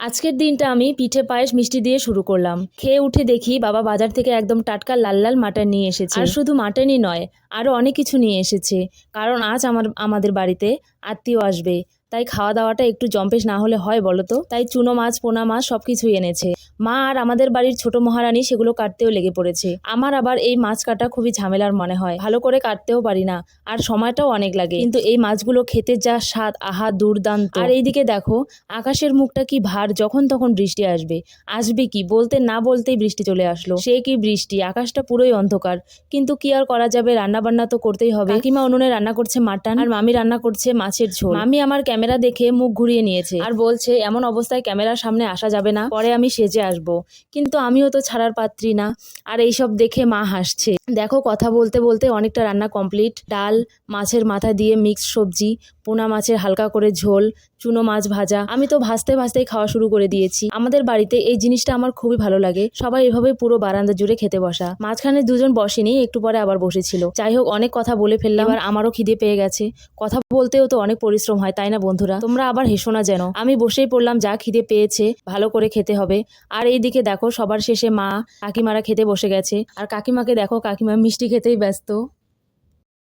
আজকের দিনটা আমি পিঠে পায়েস মিষ্টি দিয়ে শুরু করলাম। খেয়ে উঠে দেখি বাবা বাজার থেকে একদম টাটকা লাল লাল মাটন নিয়ে এসেছে। আর শুধু মাটনই নয়, আরো অনেক কিছু নিয়ে এসেছে, কারণ আজ আমাদের বাড়িতে আত্মীয় আসবে। তাই খাওয়া দাওয়াটা একটু জম্পেশ না হলে হয় বলো তো। তাই চুনো মাছ, পোনা মাছ সবকিছুই এনেছে মা। আর আমাদের বাড়ির ছোট মহারানী সেগুলো কাটতেও লেগে পড়েছে। আমার আবার এই মাছ কাটা খুবই ঝামেলার মনে হয়, ভালো করে কাটতেও পারি না, আর সময়টাও অনেক লাগে। কিন্তু এই মাছগুলো খেতে যা স্বাদ, আহা দুর্দান্ত। আর এইদিকে দেখো আকাশের মুখটা কি ভার, যখন তখন বৃষ্টি আসবে। আসবে কি বলতে না বলতেই বৃষ্টি চলে আসলো। সে কি বৃষ্টি, আকাশটা পুরোই অন্ধকার। কিন্তু কি আর করা যাবে, রান্না বান্না তো করতেই হবে। কাকিমা উনুনে রান্না করছে মাটন, আর মামি রান্না করছে মাছের ঝোল। মামি আমার ক্যামেরা দেখে মুখ ঘুরিয়ে নিয়েছে আর বলছে এমন অবস্থায় ক্যামেরার সামনে আসা যাবে না, পরে আমি সেজে আসবো। কিন্তু আমিও তো ছাড়ার পাত্রী না। আর এইসব দেখে মা হাসছে। দেখো কথা বলতে বলতে অনেকটা রান্না কমপ্লিট। ডাল, মাছের মাথা দিয়ে মিক্সড সবজি, পোনা মাছের হালকা করে ঝোল, চুনো মাছ ভাজা। আমি তো ভাজতে ভাজতেই খাওয়া শুরু করে দিয়েছি। আমাদের বাড়িতে এই জিনিসটা আমার খুবই ভালো লাগে। সবাই এভাবে পুরো বারান্দা জুড়ে খেতে বসা। মাঝখানে দুজন বসেনি, একটু পরে আবার বসেছিল। যাই হোক, অনেক কথা বলে ফেললাম। এবার আমারও খিদে পেয়ে গেছে। কথা বলতেও তো অনেক পরিশ্রম হয়, তাই না বন্ধুরা? তোমরা আবার হেসো না যেন। আমি বসেই পড়লাম, যা খিদে পেয়েছে ভালো করে খেতে হবে। আর এইদিকে দেখো সবার শেষে মা কাকিমারা খেতে বসে গেছে। আর কাকিমাকে দেখো, কাকিমা মিষ্টি খেতেই ব্যস্ত।